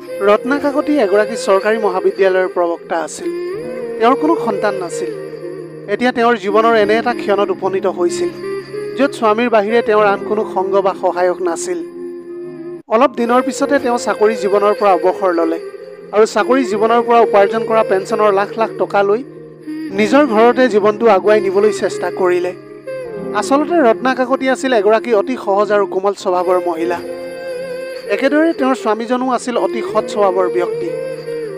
ৰত্না কাকতি এগৰাকী চৰকাৰী মহাবিদ্যালয়ৰ প্ৰবক্তা আছিল। তেওঁৰ কোনো সন্তান নাছিল। এতিয়া তেওঁৰ জীৱনৰ এনে এটা ক্ষণত উপনীত হৈছিল য'ত স্বামীৰ বাহিৰে তেওঁৰ আন কোনো সংগ বা সহায়ক নাছিল। অলপ দিনৰ পিছতে তেওঁ চাকৰি জীৱনৰ পৰা অৱসৰ ল'লে আৰু চাকৰি জীৱনৰ পৰা উপাৰ্জন কৰা পেঞ্চনৰ লাখ লাখ টকা লৈ নিজৰ ঘৰতে জীৱনটো আগুৱাই নিবলৈ চেষ্টা কৰিলে। আচলতে ৰত্না কাকতি আছিল এগৰাকী অতি সহজ আৰু কোমল স্বভাৱৰ মহিলা। একেদৰে তেওঁৰ স্বামীজনো আছিল অতি সৎ স্বভাৱৰ ব্যক্তি।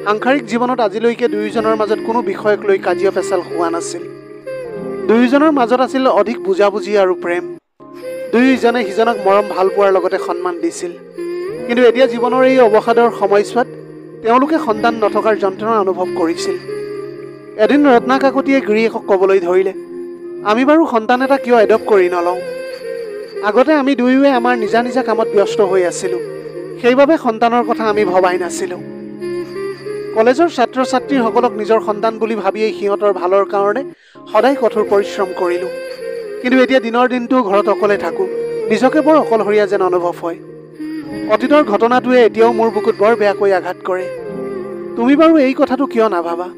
সাংসাৰিক জীৱনত আজিলৈকে দুয়োজনৰ মাজত কোনো বিষয়ক লৈ কাজিয়া পেচাল হোৱা নাছিল। দুয়োজনৰ মাজত আছিল অধিক বুজাবুজি আৰু প্ৰেম। দুয়োজনে সিজনক মৰম ভাল পোৱাৰ লগতে সন্মান দিছিল। কিন্তু এতিয়া জীৱনৰ এই অৱসাদৰ সময়ছোৱাত তেওঁলোকে সন্তান নথকাৰ যন্ত্ৰণা অনুভৱ কৰিছিল। এদিন ৰত্না কাকতিয়ে গিৰিয়েকক ক'বলৈ ধৰিলে, আমি বাৰু সন্তান এটা কিয় এডপ্ট কৰি নলওঁ? আগতে আমি দুয়োৱে আমাৰ নিজা নিজা কামত ব্যস্ত হৈ আছিলোঁ, সেইবাবে সন্তানৰ কথা আমি ভবাই নাছিলোঁ। কলেজৰ ছাত্ৰ ছাত্ৰীসকলক নিজৰ সন্তান বুলি ভাবিয়েই সিহঁতৰ ভালৰ কাৰণে সদায় কঠোৰ পৰিশ্ৰম কৰিলোঁ। কিন্তু এতিয়া দিনৰ দিনটো ঘৰত অকলে থাকোঁ, নিজকে বৰ অকলশৰীয়া যেন অনুভৱ হয়। অতীতৰ ঘটনাটোৱে এতিয়াও মোৰ বুকুত বৰ বেয়াকৈ আঘাত কৰে। তুমি বাৰু এই কথাটো কিয় নাভাবা?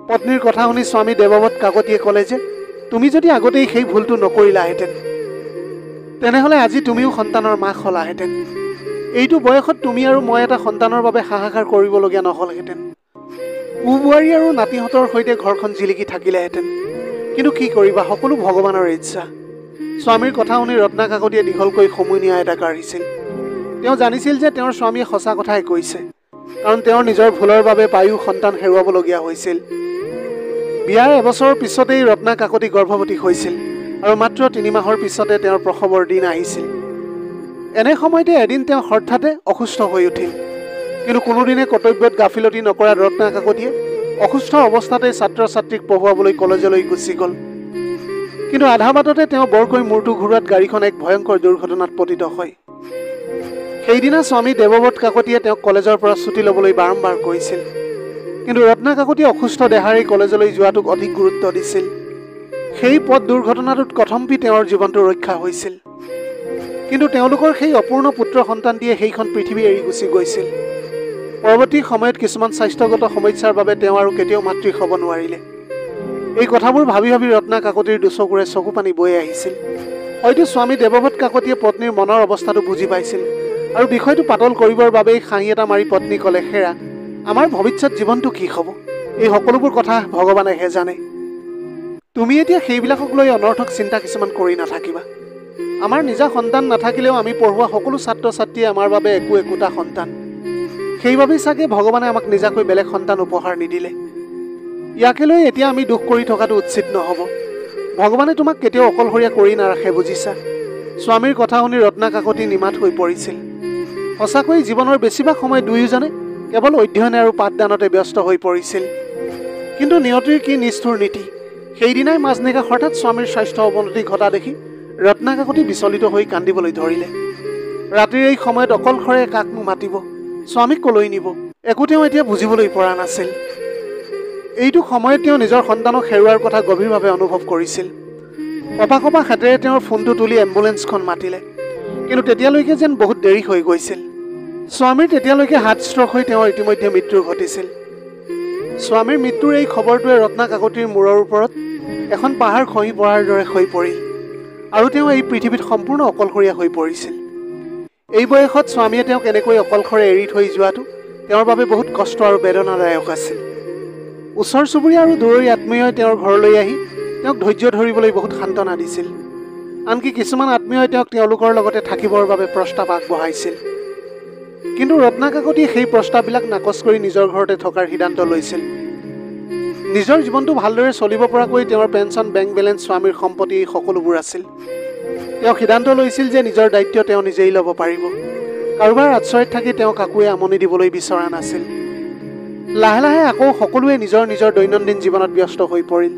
পত্নীৰ কথা শুনি স্বামী দেৱব্ৰত কাকতিয়ে ক'লে যে, তুমি যদি আগতেই সেই ভুলটো নকৰিলাহেঁতেন তেনেহ'লে আজি তুমিও সন্তানৰ মাক হ'লাহেঁতেন। এইটো বয়সত তুমি আৰু মই এটা সন্তানৰ বাবে হাহাকাৰ কৰিবলগীয়া নহ'লহেঁতেন। বোৱাৰী আৰু নাতিহঁতৰ সৈতে ঘৰখন জিলিকি থাকিলেহেঁতেন। কিন্তু কি কৰিবা, সকলো ভগৱানৰ ইচ্ছা। স্বামীৰ কথা শুনি ৰত্না কাকতিয়ে দীঘলকৈ সমুনিয়া এটা কাঢ়িছিল। তেওঁ জানিছিল যে তেওঁৰ স্বামীয়ে সঁচা কথাই কৈছে, কাৰণ তেওঁৰ নিজৰ ভুলৰ বাবে পায়ো সন্তান হেৰুৱাবলগীয়া হৈছিল। বিয়াৰ এবছৰৰ পিছতেই ৰত্না কাকতি গৰ্ভৱতী হৈছিল আৰু মাত্ৰ 3 মাহৰ পিছতে তেওঁৰ প্ৰসৱৰ দিন আহিছিল। এনে সময়তে এদিন তেওঁ হঠাতে অসুস্থ হৈ উঠিল। কিন্তু কোনোদিনে কৰ্তব্যত গাফিলতি নকৰা ৰত্না কাকতিয়ে অসুস্থ অৱস্থাতে ছাত্ৰ ছাত্ৰীক পঢ়ুৱাবলৈ কলেজলৈ গুচি গ'ল। কিন্তু আধা বাটতে তেওঁ বৰকৈ মূৰটো ঘূৰোৱাত গাড়ীখন এক ভয়ংকৰ দুৰ্ঘটনাত পতিত হয়। সেইদিনা স্বামী দেৱব্ৰত কাকতিয়ে তেওঁক কলেজৰ পৰা ছুটি ল'বলৈ বাৰম্বাৰ কৈছিল। কিন্তু ৰত্না কাকতিয়ে অসুস্থ দেহাৰেই কলেজলৈ যোৱাটোক অধিক গুৰুত্ব দিছিল। সেই পথ দুৰ্ঘটনাটোত কথমপি তেওঁৰ জীৱনটো ৰক্ষা হৈছিল। কিন্তু তেওঁলোকৰ সেই অপূৰ্ণ পুত্ৰ সন্তানটিয়ে সেইখন পৃথিৱী এৰি গুচি গৈছিল। পৰৱৰ্তী সময়ত কিছুমান স্বাস্থ্যগত সমস্যাৰ বাবে তেওঁ আৰু কেতিয়াও মাতৃ হ'ব নোৱাৰিলে। এই কথাবোৰ ভাবি ভাবি ৰত্না কাকতিৰ দুচকুৰে চকু পানী বৈ আহিছিল। হয়তো স্বামী দেৱব্ৰত কাকতিয়ে পত্নীৰ মনৰ অৱস্থাটো বুজি পাইছিল আৰু বিষয়টো পাতল কৰিবৰ বাবেই হাঁহি এটা মাৰি পত্নী ক'লে, হেৰা, আমাৰ ভৱিষ্যত জীৱনটো কি হ'ব? এই সকলোবোৰ কথা ভগৱানেহে জানে। তুমি এতিয়া সেইবিলাকক লৈ অনৰ্থক চিন্তা কিছুমান কৰি নাথাকিবা। আমাৰ নিজা সন্তান নাথাকিলেও আমি পঢ়োৱা সকলো ছাত্ৰ ছাত্ৰীয়ে আমাৰ বাবে একোটা সন্তান। সেইবাবেই চাগে ভগৱানে আমাক নিজাকৈ বেলেগ সন্তান উপহাৰ নিদিলে। ইয়াকে লৈ এতিয়া আমি দুখ কৰি থকাটো উচিত নহ'ব। ভগৱানে তোমাক কেতিয়াও অকলশৰীয়া কৰি নাৰাখে, বুজিছা? স্বামীৰ কথা শুনি ৰত্না কাকতি নিমাত হৈ পৰিছিল। সঁচাকৈ জীৱনৰ বেছিভাগ সময় দুয়োজনে কেৱল অধ্যয়ন আৰু পাঠদানতে ব্যস্ত হৈ পৰিছিল। কিন্তু নিয়তিৰ কি নিষ্ঠুৰ নীতি! সেইদিনাই মাজনিশা হঠাৎ স্বামীৰ স্বাস্থ্য অৱনতি ঘটা দেখি ৰত্না কাকতি বিচলিত হৈ কান্দিবলৈ ধৰিলে। ৰাতিৰ এই সময়ত অকলশৰে কাকনো মাতিব, স্বামীক কলৈ নিব, একো তেওঁ এতিয়া বুজিবলৈ পৰা নাছিল। এইটো সময়ত তেওঁ নিজৰ সন্তানক হেৰুৱাৰ কথা গভীৰভাৱে অনুভৱ কৰিছিল। কপা কপা হাতেৰে তেওঁৰ ফোনটো তুলি এম্বুলেঞ্চখন মাতিলে। কিন্তু তেতিয়ালৈকে যেন বহুত দেৰি হৈ গৈছিল। স্বামীৰ তেতিয়ালৈকে হাৰ্ট ষ্ট্ৰক হৈ তেওঁৰ ইতিমধ্যে মৃত্যু ঘটিছিল। স্বামীৰ মৃত্যুৰ এই খবৰটোৱে ৰত্না কাকতিৰ মূৰৰ ওপৰত এখন পাহাৰ খহি পৰাৰ দৰে হৈ পৰিল আৰু তেওঁ এই পৃথিৱীত সম্পূৰ্ণ অকলশৰীয়া হৈ পৰিছিল। এই বয়সত স্বামীয়ে তেওঁক এনেকৈ অকলশৰে এৰি থৈ যোৱাটো তেওঁৰ বাবে বহুত কষ্ট আৰু বেদনাদায়ক আছিল। ওচৰ চুবুৰীয়া আৰু দূৰৈৰ আত্মীয়ই তেওঁৰ ঘৰলৈ আহি তেওঁক ধৈৰ্য ধৰিবলৈ বহুত সান্তনা দিছিল। আনকি কিছুমান আত্মীয়ই তেওঁক তেওঁলোকৰ লগতে থাকিবৰ বাবে প্ৰস্তাৱ আগবঢ়াইছিল। কিন্তু ৰত্না কাকতিয়ে সেই প্ৰস্তাৱবিলাক নাকচ কৰি নিজৰ ঘৰতে থকাৰ সিদ্ধান্ত লৈছিল। নিজৰ জীৱনটো ভালদৰে চলিব পৰাকৈ তেওঁৰ পেঞ্চন, বেংক বেলেঞ্চ, স্বামীৰ সম্পত্তি এই সকলোবোৰ আছিল। তেওঁ সিদ্ধান্ত লৈছিল যে নিজৰ দায়িত্ব তেওঁ নিজেই ল'ব পাৰিব। কাৰোবাৰ আশ্ৰয়ত থাকি তেওঁ কাকোৱে আমনি দিবলৈ বিচৰা নাছিল। লাহে লাহে আকৌ সকলোৱে নিজৰ নিজৰ দৈনন্দিন জীৱনত ব্যস্ত হৈ পৰিল।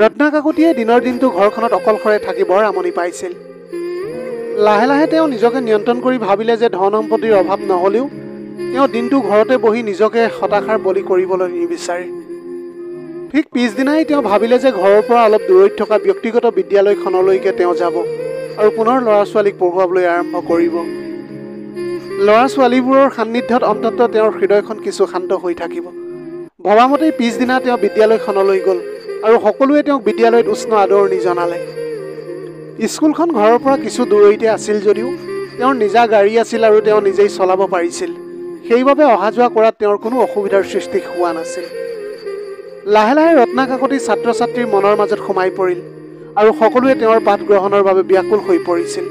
ৰত্না কাকতিয়ে দিনৰ দিনটো ঘৰখনত অকলশৰে থাকি বৰ আমনি পাইছিল। লাহে লাহে তেওঁ নিজকে নিয়ন্ত্ৰণ কৰি ভাবিলে যে ধন সম্পত্তিৰ অভাৱ নহ'লেও তেওঁ দিনটো ঘৰতে বহি নিজকে হতাশাৰ বলি কৰিবলৈ নিবিচাৰে। ঠিক পিছদিনাই তেওঁ ভাবিলে যে ঘৰৰ পৰা অলপ দূৰৈত থকা ব্যক্তিগত বিদ্যালয়খনলৈকে তেওঁ যাব আৰু পুনৰ ল'ৰা ছোৱালীক পঢ়ুৱাবলৈ আৰম্ভ কৰিব। ল'ৰা ছোৱালীবোৰৰ সান্নিধ্যত অন্ততঃ তেওঁৰ হৃদয়খন কিছু শান্ত হৈ থাকিব। ভবামতেই পিছদিনা তেওঁ বিদ্যালয়খনলৈ গ'ল আৰু সকলোৱে তেওঁক বিদ্যালয়ত উষ্ণ আদৰণি জনালে। স্কুলখন ঘৰৰ পৰা কিছু দূৰৈতে আছিল যদিও তেওঁৰ নিজা গাড়ী আছিল আৰু তেওঁ নিজেই চলাব পাৰিছিল। সেইবাবে অহা যোৱা কৰাত তেওঁৰ কোনো অসুবিধাৰ সৃষ্টি হোৱা নাছিল। লাহে লাহে ৰত্না কাকতি ছাত্ৰ ছাত্ৰীৰ মনৰ মাজত সোমাই পৰিল আৰু সকলোৱে তেওঁৰ পাঠ গ্ৰহণৰ বাবে ব্যাকুল হৈ পৰিছিল।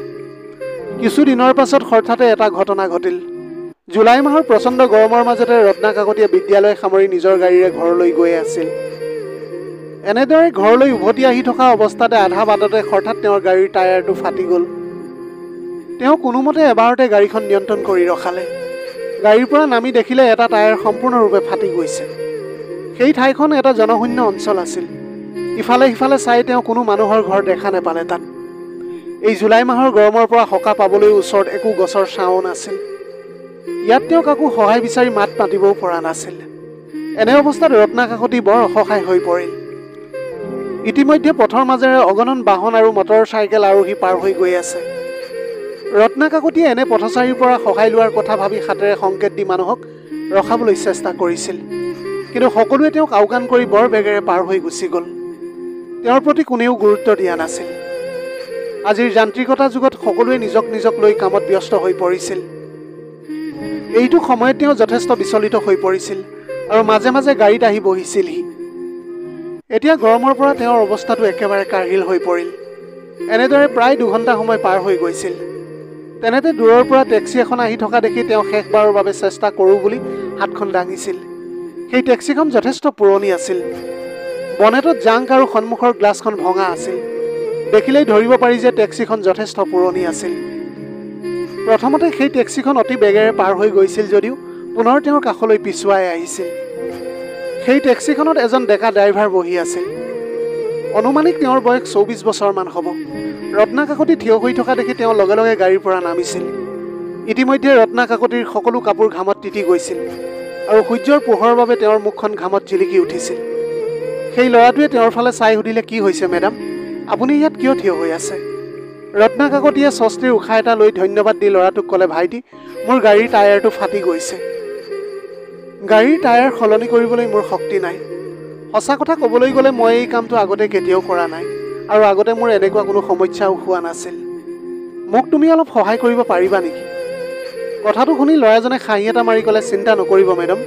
কিছুদিনৰ পাছত হঠাতে এটা ঘটনা ঘটিল। জুলাই মাহৰ প্ৰচণ্ড গৰমৰ মাজতে ৰত্না কাকতিয়ে বিদ্যালয় সামৰি নিজৰ গাড়ীৰে ঘৰলৈ গৈ আছিল। এনেদৰে ঘৰলৈ উভতি আহি থকা অৱস্থাতে আধা বাটতে হঠাৎ তেওঁৰ গাড়ীৰ টায়াৰটো ফাটি গ'ল। তেওঁ কোনোমতে এবাৰতে গাড়ীখন নিয়ন্ত্ৰণ কৰি ৰখালে। গাড়ীৰ পৰা নামি দেখিলে এটা টায়াৰ সম্পূৰ্ণৰূপে ফাটি গৈছে। সেই ঠাইখন এটা জনশূন্য অঞ্চল আছিল। ইফালে সিফালে চাই তেওঁ কোনো মানুহৰ ঘৰ দেখা নাপালে তাত। এই জুলাই মাহৰ গৰমৰ পৰা সকাহ পাবলৈ ওচৰত একো গছৰ ছাঁও নাছিল। ইয়াত তেওঁ কাকো সহায় বিচাৰি মাত মাতিবও পৰা নাছিল। এনে অৱস্থাত ৰত্না কাকতি বৰ অসহায় হৈ পৰিল। ইতিমধ্যে পথৰ মাজেৰে অগণন বাহন আৰু মটৰ চাইকেল আৰোহী পাৰ হৈ গৈ আছে। ৰত্না কাকতিয়ে এনে পথচাৰীৰ পৰা সহায় লোৱাৰ কথা ভাবি হাতেৰে সংকেত দি মানুহক ৰখাবলৈ চেষ্টা কৰিছিল, কিন্তু সকলোৱে তেওঁক আওকাণ কৰি বৰ বেগেৰে পাৰ হৈ গুচি গ'ল। তেওঁৰ প্ৰতি কোনেও গুৰুত্ব দিয়া নাছিল। আজিৰ যান্ত্ৰিকতা যুগত সকলোৱে নিজক নিজক লৈ কামত ব্যস্ত হৈ পৰিছিল। এইটো সময়ত তেওঁ যথেষ্ট বিচলিত হৈ পৰিছিল আৰু মাজে মাজে গাড়ীত আহি বহিছিলহি। এতিয়া গৰমৰ পৰা তেওঁৰ অৱস্থাটো একেবাৰে কাঢ়িল হৈ পৰিল। এনেদৰে প্ৰায় 2 ঘণ্টা সময় পাৰ হৈ গৈছিল। তেনেতে দূৰৰ পৰা টেক্সি এখন আহি থকা দেখি তেওঁ শেষবাৰৰ বাবে চেষ্টা কৰোঁ বুলি হাতখন দাঙিছিল। সেই টেক্সিখন যথেষ্ট পুৰণি আছিল। বনেটত জাংক আৰু সন্মুখৰ গ্লাছখন ভঙা আছিল। দেখিলেই ধৰিব পাৰি যে টেক্সিখন যথেষ্ট পুৰণি আছিল। প্ৰথমতে সেই টেক্সিখন অতি বেগেৰে পাৰ হৈ গৈছিল যদিও পুনৰ তেওঁৰ কাষলৈ পিছুৱাই আহিছিল। সেই টেক্সিখনত এজন ডেকা ড্ৰাইভাৰ বহি আছিল। অনুমানিক তেওঁৰ বয়স 24 বছৰমান হ'ব। ৰত্না কাকতি থিয় হৈ থকা দেখি তেওঁ লগে লগে গাড়ীৰ পৰা নামিছিল। ইতিমধ্যে ৰত্না কাকতিৰ সকলো কাপোৰ ঘামত তিতি গৈছিল আৰু সূৰ্যৰ পোহৰৰ বাবে তেওঁৰ মুখখন ঘামত জিলিকি উঠিছিল। সেই ল'ৰাটোৱে তেওঁৰ ফালে চাই সুধিলে, কি হৈছে মেডাম, আপুনি ইয়াত কিয় থিয় হৈ আছে? ৰত্না কাকতিয়ে স্বস্তিৰ উশাহ এটা লৈ ধন্যবাদ দি ল'ৰাটোক ক'লে, ভাইটি, মোৰ গাড়ীৰ টায়াৰটো ফাটি গৈছে। গাড়ীৰ টায়াৰ সলনি কৰিবলৈ মোৰ শক্তি নাই। সঁচা কথা ক'বলৈ গ'লে মই এই কামটো আগতে কেতিয়াও কৰা নাই আৰু আগতে মোৰ এনেকুৱা কোনো সমস্যাও হোৱা নাছিল। মোক তুমি অলপ সহায় কৰিব পাৰিবা নেকি? কথাটো শুনি ল'ৰাজনে হাঁহি এটা মাৰি ক'লে, চিন্তা নকৰিব মেডাম,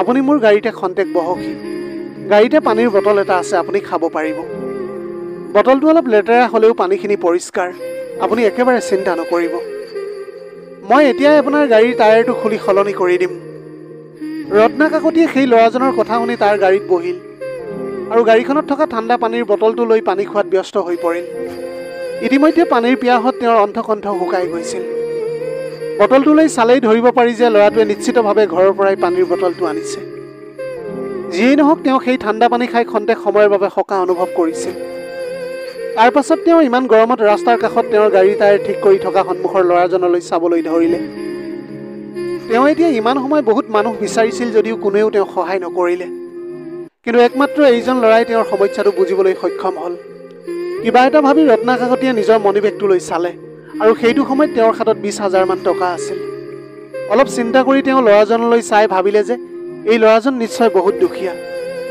আপুনি মোৰ গাড়ীতে খন্তেক বহকহি। গাড়ীতে পানীৰ বটল এটা আছে, আপুনি খাব পাৰিব। বটলটো অলপ লেতেৰা হ'লেও পানীখিনি পৰিষ্কাৰ। আপুনি একেবাৰে চিন্তা নকৰিব। মই এতিয়াই আপোনাৰ গাড়ীৰ টায়াৰটো খুলি সলনি কৰি দিম। ৰত্না কাকতিয়ে সেই ল'ৰাজনৰ কথা শুনি তাৰ গাড়ীত বহিল আৰু গাড়ীখনত থকা ঠাণ্ডা পানীৰ বটলটো লৈ পানী খোৱাত ব্যস্ত হৈ পৰিল। ইতিমধ্যে পানীৰ পিয়াহত তেওঁৰ অণ্ঠকণ্ঠ শুকাই গৈছিল। বটলটো লৈ চালেই ধৰিব পাৰি যে ল'ৰাটোৱে নিশ্চিতভাৱে ঘৰৰ পৰাই পানীৰ বটলটো আনিছে। যিয়েই নহওক, তেওঁ সেই ঠাণ্ডা পানী খাই খন্তেক সময়ৰ বাবে সকাহ অনুভৱ কৰিছিল। তাৰ পাছত তেওঁ ইমান গৰমত ৰাস্তাৰ কাষত তেওঁৰ গাড়ীৰ টায়াৰ ঠিক কৰি থকা সন্মুখৰ ল'ৰাজনলৈ চাবলৈ ধৰিলে। তেওঁ এতিয়া ইমান সময় বহুত মানুহ বিচাৰিছিল যদিও কোনেও তেওঁক সহায় নকৰিলে। কিন্তু একমাত্ৰ এইজন ল'ৰাই তেওঁৰ সমস্যাটো বুজিবলৈ সক্ষম হ'ল। কিবা এটা ভাবি ৰত্না কাকতিয়ে নিজৰ মণিবেগটোলৈ চালে আৰু সেইটো সময়ত তেওঁৰ হাতত 20,000 মান টকা আছিল। অলপ চিন্তা কৰি তেওঁ ল'ৰাজনলৈ চাই ভাবিলে যে এই ল'ৰাজন নিশ্চয় বহুত দুখীয়া,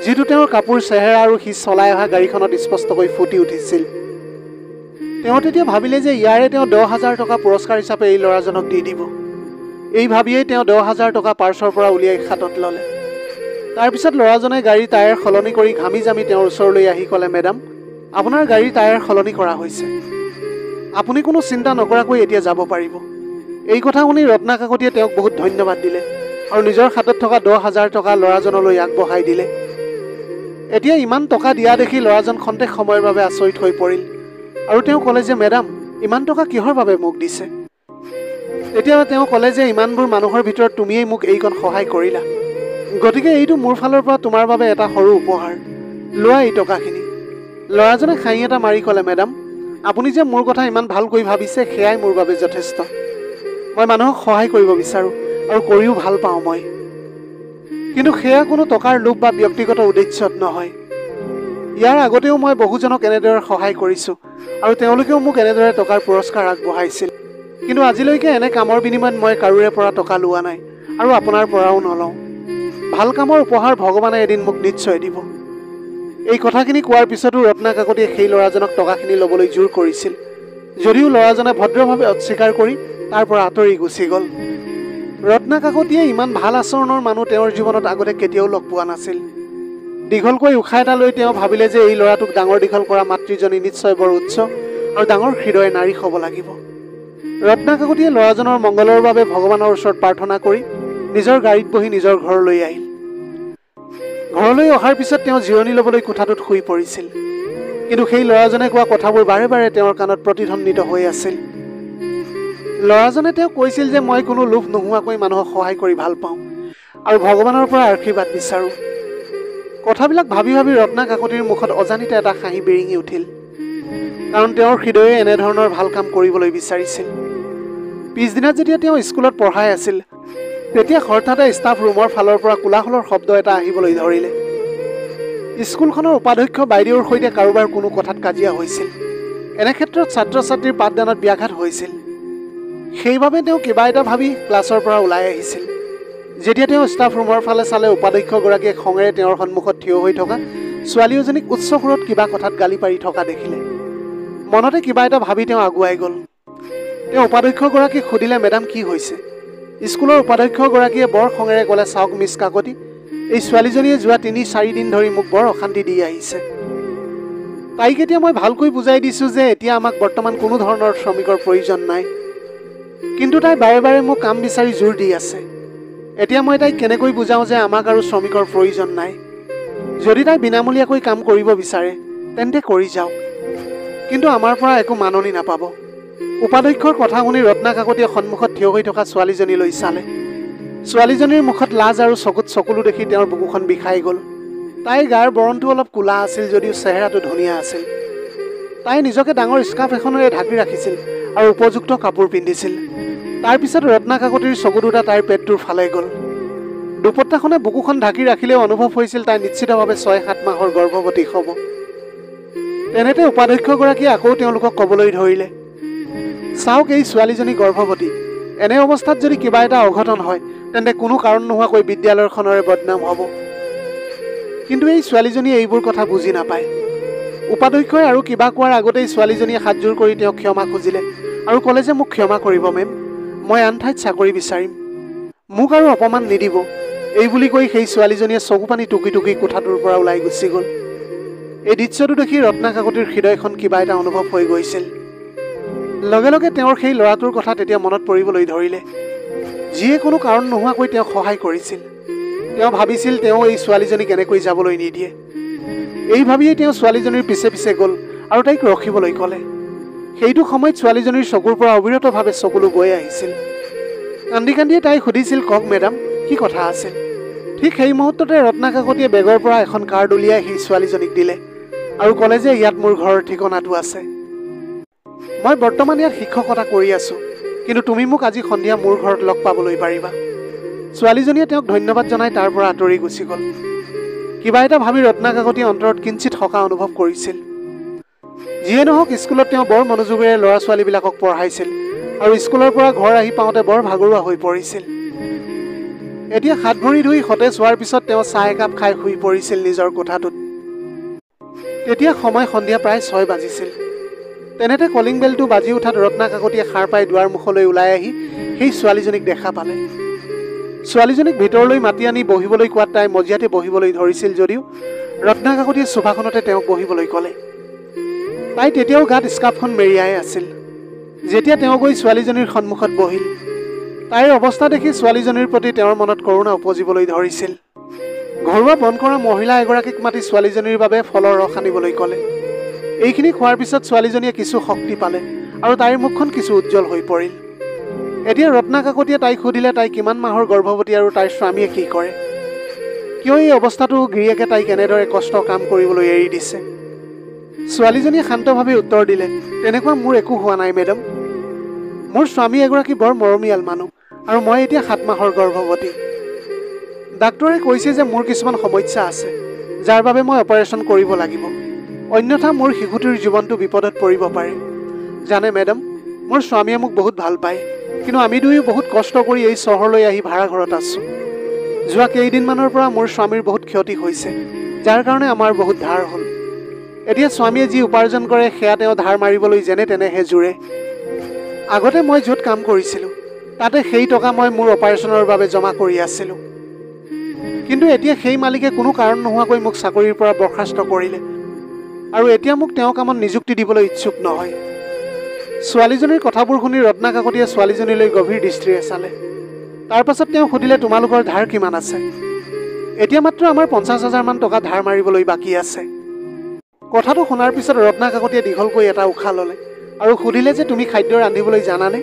যিটো তেওঁৰ কাপোৰ, চেহেৰা আৰু সি চলাই অহা গাড়ীখনত স্পষ্টকৈ ফুটি উঠিছিল। তেওঁ তেতিয়া ভাবিলে যে ইয়াৰে তেওঁ 10,000 টকা পুৰস্কাৰ হিচাপে এই ল'ৰাজনক দি দিব। এই ভাবিয়েই তেওঁ 10,000 টকা পাৰ্চৰ পৰা উলিয়াই হাতত ল'লে। তাৰপিছত ল'ৰাজনে গাড়ীৰ টায়াৰ সলনি কৰি ঘামি জামি তেওঁৰ ওচৰলৈ আহি ক'লে, মেডাম, আপোনাৰ গাড়ীৰ টায়াৰ সলনি কৰা হৈছে। আপুনি কোনো চিন্তা নকৰাকৈ এতিয়া যাব পাৰিব। এই কথা শুনি ৰত্না কাকতিয়ে তেওঁক বহুত ধন্যবাদ দিলে আৰু নিজৰ হাতত থকা 10,000 টকা ল'ৰাজনলৈ আগবঢ়াই দিলে। এতিয়া ইমান টকা দিয়া দেখি ল'ৰাজন খন্তেক সময়ৰ বাবে আচৰিত হৈ পৰিল আৰু তেওঁ ক'লে যে, মেডাম, ইমান টকা কিহৰ বাবে মোক দিছে? তেতিয়া তেওঁ ক'লে যে, ইমানবোৰ মানুহৰ ভিতৰত তুমিয়েই মোক এইকণ সহায় কৰিলা, গতিকে এইটো মোৰ ফালৰ পৰা তোমাৰ বাবে এটা সৰু উপহাৰ। লোৱা এই টকাখিনি। ল'ৰাজনে হাঁহি এটা মাৰি ক'লে, মেডাম, আপুনি যে মোৰ কথা ইমান ভালকৈ ভাবিছে সেয়াই মোৰ বাবে যথেষ্ট। মই মানুহক সহায় কৰিব বিচাৰোঁ আৰু কৰিও ভাল পাওঁ মই। কিন্তু সেয়া কোনো টকাৰ লোভ বা ব্যক্তিগত উদ্দেশ্যত নহয়। ইয়াৰ আগতেও মই বহুজনক এনেদৰে সহায় কৰিছোঁ আৰু তেওঁলোকেও মোক এনেদৰে টকাৰ পুৰস্কাৰ আগবঢ়াইছিল। কিন্তু আজিলৈকে এনে কামৰ বিনিময়ত মই কাৰোৰে পৰা টকা লোৱা নাই আৰু আপোনাৰ পৰাও নলওঁ। ভাল কামৰ উপহাৰ ভগৱানে এদিন মোক নিশ্চয় দিব। এই কথাখিনি কোৱাৰ পিছতো ৰত্না কাকতিয়ে সেই ল'ৰাজনক টকাখিনি ল'বলৈ জোৰ কৰিছিল, যদিও ল'ৰাজনে ভদ্ৰভাৱে অস্বীকাৰ কৰি তাৰ পৰা আঁতৰি গুচি গ'ল। ৰত্না কাকতিয়ে ইমান ভাল আচৰণৰ মানুহ তেওঁৰ জীৱনত আগতে কেতিয়াও লগ পোৱা নাছিল। দীঘলকৈ উশাহ এটা লৈ তেওঁ ভাবিলে যে এই ল'ৰাটোক ডাঙৰ দীঘল কৰা মাতৃজনী নিশ্চয় বৰ উচ্চ আৰু ডাঙৰ হৃদয় নাৰী হ'ব লাগিব। ৰত্না কাকতিয়ে ল'ৰাজনৰ মংগলৰ বাবে ভগৱানৰ ওচৰত প্ৰাৰ্থনা কৰি নিজৰ গাড়ীত বহি নিজৰ ঘৰলৈ আহিল। ঘৰলৈ অহাৰ পিছত তেওঁ জিৰণি ল'বলৈ কোঠাটোত শুই পৰিছিল, কিন্তু সেই ল'ৰাজনে কোৱা কথাবোৰ বাৰে বাৰে তেওঁৰ কাণত প্ৰতিধ্বনিত হৈ আছিল। ল'ৰাজনে তেওঁক কৈছিল যে মই কোনো লোভ নোহোৱাকৈ মানুহক সহায় কৰি ভাল পাওঁ আৰু ভগৱানৰ পৰা আশীৰ্বাদ বিচাৰোঁ। কথাবিলাক ভাবি ভাবি ৰত্না কাকতিৰ মুখত অজানিতে এটা হাঁহি বিৰিঙি উঠিল, কাৰণ তেওঁৰ হৃদয়ে এনেধৰণৰ ভাল কাম কৰিবলৈ বিচাৰিছিল। পিছদিনা যেতিয়া তেওঁ স্কুলত পঢ়াই আছিল, তেতিয়া হঠাতে ষ্টাফ ৰুমৰ ফালৰ পৰা কোলাহলৰ শব্দ এটা আহিবলৈ ধৰিলে। স্কুলখনৰ উপাধ্যক্ষ বাইদেউৰ সৈতে কাৰোবাৰ কোনো কথাত কাজিয়া হৈছিল। এনে ক্ষেত্ৰত ছাত্ৰ ছাত্ৰীৰ পাঠদানত ব্যাঘাত হৈছিল। সেইবাবে তেওঁ কিবা এটা ভাবি ক্লাছৰ পৰা ওলাই আহিছিল। যেতিয়া তেওঁ ষ্টাফ ৰুমৰ ফালে চালে, উপাধ্যক্ষগৰাকীয়ে খঙেৰে তেওঁৰ সন্মুখত থিয় হৈ থকা ছোৱালী এজনীক উচ্চ সুৰত কিবা কথাত গালি পাৰি থকা দেখিলে। মনতে কিবা এটা ভাবি তেওঁ আগুৱাই গ'ল। তেওঁ উপাধ্যক্ষগৰাকীক সুধিলে, মেডাম কি হৈছে? স্কুলৰ উপাধ্যক্ষগৰাকীয়ে বৰ খঙেৰে ক'লে, চাওক মিছ কাকতি, এই ছোৱালীজনীয়ে যোৱা ৩-৪ দিন ধৰি মোক বৰ অশান্তি দি আহিছে। তাইক এতিয়া মই ভালকৈ বুজাই দিছোঁ যে এতিয়া আমাক বৰ্তমান কোনো ধৰণৰ শ্ৰমিকৰ প্ৰয়োজন নাই, কিন্তু তাই বাৰে বাৰে মোক কাম বিচাৰি জোৰ দি আছে। এতিয়া মই তাইক কেনেকৈ বুজাওঁ যে আমাক আৰু শ্ৰমিকৰ প্ৰয়োজন নাই? যদি তাই বিনামূলীয়াকৈ কাম কৰিব বিচাৰে তেন্তে কৰি যাওক, কিন্তু আমাৰ পৰা একো মাননি নাপাব। উপাধ্যক্ষৰ কথা শুনি ৰত্না কাকতিয়ে সন্মুখত থিয় হৈ থকা ছোৱালীজনীলৈ চালে। ছোৱালীজনীৰ মুখত লাজ আৰু চকুত চকুলো দেখি তেওঁৰ বুকুখন বিষাই গ'ল। তাইৰ গাৰ বৰণটো অলপ কোলা আছিল যদিও চেহেৰাটো ধুনীয়া আছিল। তাই নিজকে ডাঙৰ স্কাৰ্ফ এখনেৰে ঢাকি ৰাখিছিল আৰু উপযুক্ত কাপোৰ পিন্ধিছিল। তাৰপিছত ৰত্না কাকতিৰ চকু দুটা তাইৰ পেটটোৰ ফালে গ'ল। দুপট্টাখনে বুকুখন ঢাকি ৰাখিলেও অনুভৱ হৈছিল তাই নিশ্চিতভাৱে 6-7 মাহৰ গৰ্ভৱতী হ'ব। তেনেতে উপাধ্যক্ষগৰাকীয়ে আকৌ তেওঁলোকক ক'বলৈ ধৰিলে, চাওক এই ছোৱালীজনী গৰ্ভৱতী। এনে অৱস্থাত যদি কিবা এটা অঘটন হয় তেন্তে কোনো কাৰণ নোহোৱাকৈ বিদ্যালয়খনৰে বদনাম হ'ব। কিন্তু এই ছোৱালীজনীয়ে এইবোৰ কথা বুজি নাপায়। উপাধ্যক্ষই আৰু কিবা কোৱাৰ আগতেই ছোৱালীজনীয়ে হাতযোৰ কৰি তেওঁক ক্ষমা খুজিলে আৰু ক'লে যে মোক ক্ষমা কৰিব মেম, মই আন ঠাইত চাকৰি বিচাৰিম, মোক আৰু অপমান নিদিব। এই বুলি কৈ সেই ছোৱালীজনীয়ে চকু পানী টুকি টুকি কোঠাটোৰ পৰা ওলাই গুচি গ'ল। এই দৃশ্যটো দেখি ৰত্না কাকতিৰ হৃদয়খন কিবা এটা অনুভৱ হৈ গৈছিল। লগে লগে তেওঁৰ সেই ল'ৰাটোৰ কথা তেতিয়া মনত পৰিবলৈ ধৰিলে, যিয়ে কোনো কাৰণ নোহোৱাকৈ তেওঁক সহায় কৰিছিল। তেওঁ ভাবিছিল তেওঁ এই ছোৱালীজনীক এনেকৈ যাবলৈ নিদিয়ে। এই ভাবিয়েই তেওঁ ছোৱালীজনীৰ পিছে পিছে গ'ল আৰু তাইক ৰখিবলৈ ক'লে। সেইটো সময়ত ছোৱালীজনীৰ চকুৰ পৰা অবিৰতভাৱে চকুলো বৈ আহিছিল। কান্দি কান্দিয়ে তাই সুধিছিল, কওক মেডাম কি কথা আছিল? ঠিক সেই মুহূৰ্ততে ৰত্না কাকতিয়ে বেগৰ পৰা এখন কাৰ্ড উলিয়াই সেই ছোৱালীজনীক দিলে আৰু ক'লে যে ইয়াত মোৰ ঘৰৰ ঠিকনাটো আছে। মই বৰ্তমান ইয়াত শিক্ষকতা কৰি আছোঁ, কিন্তু তুমি মোক আজি সন্ধিয়া মোৰ ঘৰত লগ পাবলৈ পাৰিবা। ছোৱালীজনীয়ে তেওঁক ধন্যবাদ জনাই তাৰ পৰা আঁতৰি গুচি গ'ল। কিবা এটা ভাবি ৰত্না কাকতিয়ে অন্তৰত কিঞ্চিত সকাহ অনুভৱ কৰিছিল। যিয়ে নহওক স্কুলত তেওঁ বৰ মনোযোগেৰে ল'ৰা ছোৱালীবিলাকক পঢ়াইছিল আৰু স্কুলৰ পৰা ঘৰ আহি পাওঁতে বৰ ভাগৰুৱা হৈ পৰিছিল। এতিয়া হাত ভৰি ধুই সতেজ হোৱাৰ পিছত তেওঁ চাহ একাপ খাই শুই পৰিছিল নিজৰ কোঠাটোত। তেতিয়া সময় সন্ধিয়া প্ৰায় 6 বাজিছিল। তেনেতে কলিং বেলটো বাজি উঠাত ৰত্না কাকতিয়ে সাৰ পাই দুৱাৰ মুখলৈ ওলাই আহি সেই ছোৱালীজনীক দেখা পালে। ছোৱালীজনীক ভিতৰলৈ মাতি আনি বহিবলৈ কোৱাত তাই মজিয়াতে বহিবলৈ ধৰিছিল যদিও ৰত্না কাকতিয়ে সোফাখনতে তেওঁক বহিবলৈ ক'লে। তাই তেতিয়াও গাত স্কাৰ্ফখন মেৰিয়াই আছিল। যেতিয়া তেওঁ গৈ ছোৱালীজনীৰ সন্মুখত বহিল, তাইৰ অৱস্থা দেখি ছোৱালীজনীৰ প্ৰতি তেওঁৰ মনত কৰোণা উপজিবলৈ ধৰিছিল। ঘৰুৱা বন কৰা মহিলা এগৰাকীক মাতি ছোৱালীজনীৰ বাবে ফলৰ ৰস আনিবলৈ ক'লে। এইখিনি খোৱাৰ পিছত ছোৱালীজনীয়ে কিছু শক্তি পালে আৰু তাইৰ মুখখন কিছু উজ্জ্বল হৈ পৰিল। এতিয়া ৰত্না কাকতিয়ে তাইক সুধিলে তাই কিমান মাহৰ গৰ্ভৱতী আৰু তাইৰ স্বামীয়ে কি কৰে, কিয় এই অৱস্থাটো গিৰিয়েকে তাইক এনেদৰে কষ্ট কাম কৰিবলৈ এৰি দিছে। ছোৱালীজনীয়ে শান্তভাৱে উত্তৰ দিলে, তেনেকুৱা মোৰ একো হোৱা নাই মেডাম। মোৰ স্বামী এগৰাকী বৰ মৰমীয়াল মানুহ আৰু মই এতিয়া 7 মাহৰ গৰ্ভৱতী। ডাক্তৰে কৈছে যে মোৰ কিছুমান সমস্যা আছে যাৰ বাবে মই অপাৰেশ্যন কৰিব লাগিব, অন্যথা মোৰ শিশুটিৰ জীৱনটো বিপদত পৰিব পাৰে। জানে মেডাম, মোৰ স্বামীয়ে মোক বহুত ভাল পায়, কিন্তু আমি দুয়ো বহুত কষ্ট কৰি এই চহৰলৈ আহি ভাড়া ঘৰত আছোঁ। যোৱা কেইদিনমানৰ পৰা মোৰ স্বামীৰ বহুত ক্ষতি হৈছে, যাৰ কাৰণে আমাৰ বহুত ধাৰ হ'ল। এতিয়া স্বামীয়ে যি উপাৰ্জন কৰে সেয়া তেওঁ ধাৰ মাৰিবলৈ যেনে তেনেহে জোৰে। আগতে মই য'ত কাম কৰিছিলোঁ তাতে সেই টকা মই মোৰ অপাৰেশ্যনৰ বাবে জমা কৰি আছিলোঁ, কিন্তু এতিয়া সেই মালিকে কোনো কাৰণ নোহোৱাকৈ মোক চাকৰিৰ পৰা বৰ্খাস্ত কৰিলে আৰু এতিয়া মোক তেওঁ কামত নিযুক্তি দিবলৈ ইচ্ছুক নহয়। ছোৱালীজনীৰ কথাবোৰ শুনি ৰত্না কাকতিয়ে ছোৱালীজনীলৈ গভীৰ দৃষ্টিৰে চালে। তাৰ পাছত তেওঁ সুধিলে, তোমালোকৰ ধাৰ কিমান আছে? এতিয়া মাত্ৰ আমাৰ 50,000 মান টকা ধাৰ মাৰিবলৈ বাকী আছে। কথাটো শুনাৰ পিছত ৰত্না কাকতিয়ে দীঘলকৈ এটা উশাহ ল'লে আৰু সুধিলে যে তুমি খাদ্য ৰান্ধিবলৈ জানানে?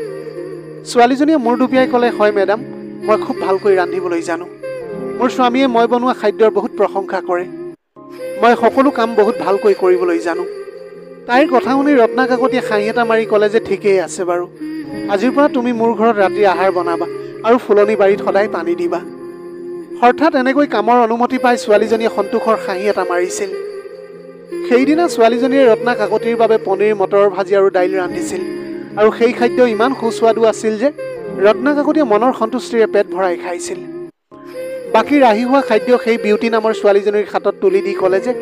ছোৱালীজনীয়ে মূৰ দুপিয়াই ক'লে, হয় মেডাম, মই খুব ভালকৈ ৰান্ধিবলৈ জানো। মোৰ স্বামীয়ে মই বনোৱা খাদ্যৰ বহুত প্ৰশংসা কৰে। মই সকলো কাম বহুত ভালকৈ কৰিবলৈ জানো। তাইৰ কথা শুনি ৰত্না কাকতিয়ে হাঁহি এটা মাৰি ক'লে যে ঠিকেই আছে বাৰু, আজিৰ পৰা তুমি মোৰ ঘৰত ৰাতিৰ আহাৰ বনাবা আৰু ফুলনি বাৰীত সদায় পানী দিবা। হঠাৎ এনেকৈ কামৰ অনুমতি পাই ছোৱালীজনীয়ে সন্তোষৰ হাঁহি এটা মাৰিছিল। সেইদিনা ছোৱালীজনীয়ে ৰত্না কাকতিৰ বাবে পনীৰ, মটৰৰ ভাজি আৰু দাইল ৰান্ধিছিল আৰু সেই খাদ্য ইমান সুস্বাদু আছিল যে ৰত্না কাকতিয়ে মনৰ সন্তুষ্টিৰে পেট ভৰাই খাইছিল। বাকী ৰাহি হোৱা খাদ্য সেই বিউটি নামৰ ছোৱালীজনীৰ হাতত তুলি দি ক'লে যে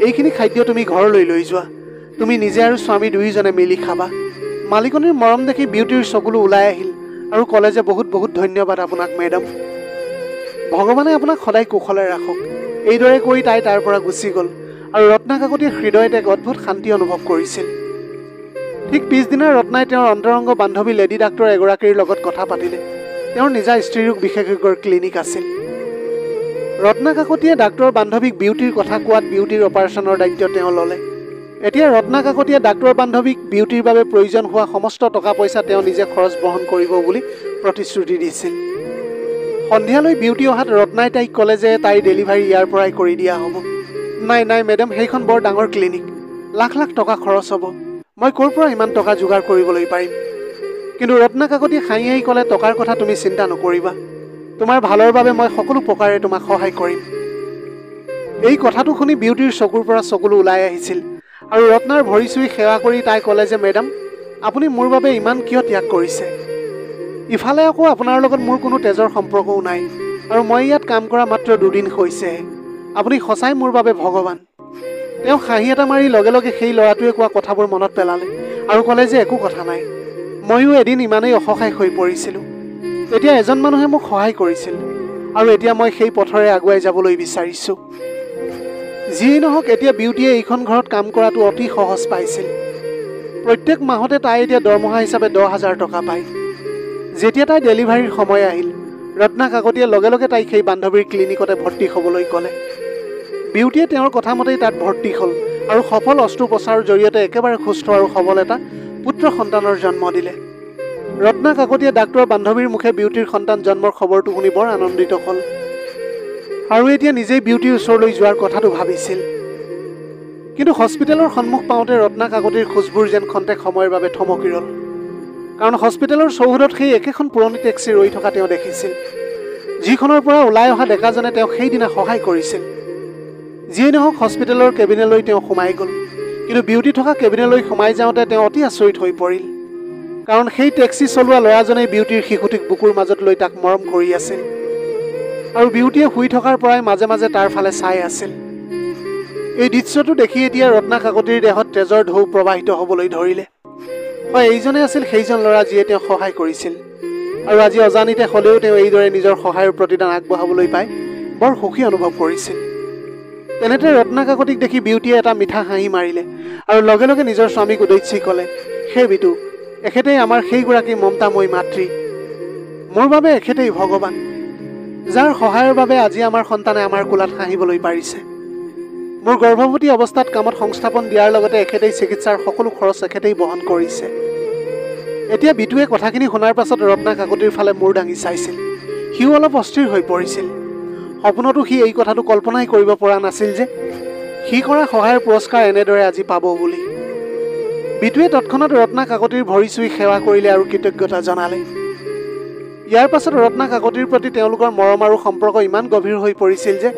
এইখিনি খাদ্য তুমি ঘৰলৈ লৈ যোৱা, তুমি নিজে আৰু স্বামী দুয়োজনে মিলি খাবা। মালিকনীৰ মৰম দেখি বিউটিৰ চকুলো ওলাই আহিল আৰু ক'লে যে বহুত বহুত ধন্যবাদ আপোনাক মেডাম, ভগৱানে আপোনাক সদায় কুশলে ৰাখক। এইদৰে কৈ তাই তাৰ পৰা গুচি গ'ল আৰু ৰত্না কাকতিয়ে হৃদয়ত এক অদ্ভুত শান্তি অনুভৱ কৰিছিল। ঠিক পিছদিনা ৰত্নাই তেওঁৰ অন্তৰংগ বান্ধৱী লেডী ডাক্তৰ এগৰাকীৰ লগত কথা পাতিলে। তেওঁৰ নিজা স্ত্ৰীৰোগ বিশেষজ্ঞৰ ক্লিনিক আছিল। ৰত্না কাকতিয়ে ডাক্তৰ বান্ধৱীক বিউটিৰ কথা কোৱাত বিউটিৰ অপাৰেশ্যনৰ দায়িত্ব তেওঁ ল'লে। এতিয়া ৰত্না কাকতিয়ে ডাক্তৰ বান্ধৱীক বিউটিৰ বাবে প্ৰয়োজন হোৱা সমস্ত টকা পইচা তেওঁ নিজে খৰচ বহন কৰিব বুলি প্ৰতিশ্ৰুতি দিছিল। সন্ধিয়ালৈ বিউটি অহাত ৰত্নাই তাইক ক'লে যে তাইৰ ডেলিভাৰী ইয়াৰ পৰাই কৰি দিয়া হ'ব। নাই নাই মেডাম, সেইখন বৰ ডাঙৰ ক্লিনিক, লাখ লাখ টকা খৰচ হ'ব, মই ক'ৰ পৰা ইমান টকা যোগাৰ কৰিবলৈ পাৰিম? কিন্তু ৰত্না কাকতিয়ে হাঁহি হাঁহি ক'লে, টকাৰ কথা তুমি চিন্তা নকৰিবা, তোমাৰ ভালৰ বাবে মই সকলো প্ৰকাৰে তোমাক সহায় কৰিম। এই কথাটো শুনি বিউটিৰ চকুৰ পৰা চকুলো ওলাই আহিছিল আৰু ৰত্নাৰ ভৰি চুই সেৱা কৰি তাই ক'লে যে মেডাম, আপুনি মোৰ বাবে ইমান কিয় ত্যাগ কৰিছে? ইফালে আকৌ আপোনাৰ লগত মোৰ কোনো তেজৰ সম্পৰ্কও নাই আৰু মই ইয়াত কাম কৰা মাত্ৰ 2 দিন হৈছেহে। আপুনি সঁচাই মোৰ বাবে ভগৱান। তেওঁ হাঁহি এটা মাৰি লগে লগে সেই ল'ৰাটোৱে কোৱা কথাবোৰ মনত পেলালে আৰু ক'লে যে একো কথা নাই, ময়ো এদিন ইমানেই অসহায় হৈ পৰিছিলোঁ, তেতিয়া এজন মানুহে মোক সহায় কৰিছিল আৰু এতিয়া মই সেই পথৰে আগুৱাই যাবলৈ বিচাৰিছোঁ। যিয়েই নহওক, এতিয়া বিউটিয়ে এইখন ঘৰত কাম কৰাটো অতি সহজ পাইছিল। প্ৰত্যেক মাহতে তাই এতিয়া দৰমহা হিচাপে 10,000 টকা পায়। যেতিয়া তাই ডেলিভাৰীৰ সময় আহিল, ৰত্না কাকতিয়ে লগে লগে তাইক সেই বান্ধৱীৰ ক্লিনিকতে ভৰ্তি হ'বলৈ ক'লে। বিউটিয়ে তেওঁৰ কথা মতেই তাত ভৰ্তি হ'ল আৰু সফল অস্ত্ৰোপচাৰৰ জৰিয়তে একেবাৰে সুস্থ আৰু সবল এটা পুত্ৰ সন্তানৰ জন্ম দিলে। ৰত্না কাকতিয়ে ডাক্তৰ বান্ধৱীৰ মুখে বিউটিৰ সন্তান জন্মৰ খবৰটো শুনি বৰ আনন্দিত হ'ল আৰু এতিয়া নিজেই বিউটিৰ ওচৰলৈ যোৱাৰ কথাটো ভাবিছিল। কিন্তু হস্পিটেলৰ সন্মুখ পাওঁতে ৰত্না কাকতিৰ খোজবোৰ যেন খন্তেক সময়ৰ বাবে থমকি ৰ'ল, কাৰণ হস্পিটেলৰ চৌহদত সেই একেখন পুৰণি টেক্সি ৰৈ থকা তেওঁ দেখিছিল, যিখনৰ পৰা ওলাই অহা ডেকাজনে তেওঁক সেইদিনা সহায় কৰিছিল। যিয়েই নহওক, হস্পিটেলৰ কেবিনলৈ তেওঁ সোমাই গ'ল, কিন্তু বিউটি থকা কেবিনলৈ সোমাই যাওঁতে তেওঁ অতি আচৰিত হৈ পৰিল, কাৰণ সেই টেক্সি চলোৱা ল'ৰাজনেই বিউটিৰ শিশুটিক বুকুৰ মাজত লৈ তাক মৰম কৰি আছিল আৰু বিউটিয়ে শুই থকাৰ পৰাই মাজে মাজে তাৰ ফালে চাই আছিল। এই দৃশ্যটো দেখি এতিয়া ৰত্না কাকতিৰ দেহত তেজৰ ঢৌ প্ৰবাহিত হ'বলৈ ধৰিলে। হয়, এইজনে আছিল সেইজন ল'ৰা যিয়ে তেওঁক সহায় কৰিছিল আৰু আজি অজানিতে হ'লেও তেওঁ এইদৰে নিজৰ সহায়ৰ প্ৰতিদান আগবঢ়াবলৈ পাই বৰ সুখী অনুভৱ কৰিছিল। তেনেতে ৰত্না কাকতিক দেখি বিউটিয়ে এটা মিঠা হাঁহি মাৰিলে আৰু লগে লগে নিজৰ স্বামীক উদ্দেশ্যি ক'লে, সেই বিটু, এখেতেই আমাৰ সেইগৰাকী মমতাময়ী মাতৃ, মোৰ বাবে এখেতেই ভগৱান, যাৰ সহায়ৰ বাবে আজি আমাৰ সন্তানে আমাৰ কোলাত হাঁহিবলৈ পাৰিছে। মোৰ গৰ্ভৱতী অৱস্থাত কামত সংস্থাপন দিয়াৰ লগতে এখেতেই চিকিৎসাৰ সকলো খৰচ এখেতেই বহন কৰিছে। এতিয়া বিটুৱে কথাখিনি শুনাৰ পাছত ৰত্না কাকতিৰ ফালে মূৰ দাঙি চাইছিল। সিও অলপ অস্থিৰ হৈ পৰিছিল। সপোনতো সি এই কথাটো কল্পনাই কৰিব পৰা নাছিল যে সি কৰা সহায়ৰ পুৰস্কাৰ এনেদৰে আজি পাব বুলি। বিটুৱে তৎক্ষণাত ৰত্না কাকতিৰ ভৰি চুই সেৱা কৰিলে আৰু কৃতজ্ঞতা জনালে। ইয়াৰ পাছত ৰত্না কাকতিৰ প্ৰতি তেওঁলোকৰ মৰম আৰু সম্পৰ্ক ইমান গভীৰ হৈ পৰিছিল যে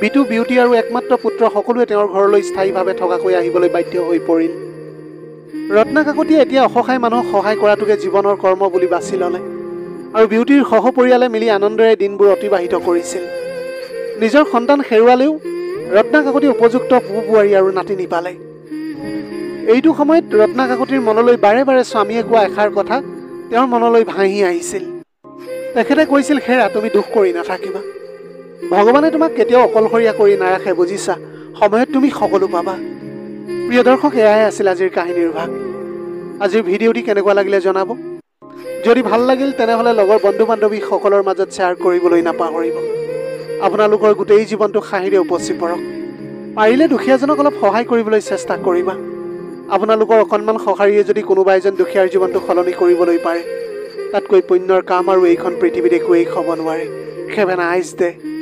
বিটু, বিউটি আৰু একমাত্ৰ পুত্ৰ সকলোৱে তেওঁৰ ঘৰলৈ স্থায়ীভাৱে থকাকৈ আহিবলৈ বাধ্য হৈ পৰিল। ৰত্না কাকতিয়ে এতিয়া অসহায় মানুহক সহায় কৰাটোকে জীৱনৰ কৰ্ম বুলি বাছি ল'লে আৰু বিউটিৰ সহপৰিয়ালে মিলি আনন্দেৰে দিনবোৰ অতিবাহিত কৰিছিল। নিজৰ সন্তান হেৰুৱালেও ৰত্না কাকতি উপযুক্ত পু-বোৱাৰী আৰু নাতিনী পালে। এইটো সময়ত ৰত্না কাকতিৰ মনলৈ বাৰে বাৰে স্বামীয়ে কোৱা এষাৰ কথা তেওঁৰ মনলৈ ভাহি আহিছিল। তেখেতে কৈছিল, হেৰা, তুমি দুখ কৰি নাথাকিবা। ভগৱানে তোমাক কেতিয়াও অকলশৰীয়া কৰি নাৰাখে, বুজিছা। সময়ত তুমি সকলো পাবা। প্ৰিয় দৰ্শক, এয়াই আছিল আজিৰ কাহিনীৰ ভাগ। আজিৰ ভিডিঅ'টি কেনেকুৱা লাগিলে জনাব। যদি ভাল লাগিল তেনেহ'লে লগৰ বন্ধু বান্ধৱীসকলৰ মাজত শ্বেয়াৰ কৰিবলৈ নাপাহৰিব। আপোনালোকৰ গোটেই জীৱনটো হাঁহিৰে উপচি পৰক। পাৰিলে দুখীয়াজনক অলপ সহায় কৰিবলৈ চেষ্টা কৰিবা। আপোনালোকৰ অকণমান সঁহাৰিয়ে যদি কোনোবা এজন দুখীয়াৰ জীৱনটো সলনি কৰিবলৈ পাৰে, তাতকৈ পুণ্যৰ কাম আৰু এইখন পৃথিৱীত একোৱেই হ'ব নোৱাৰে। Have a nice day.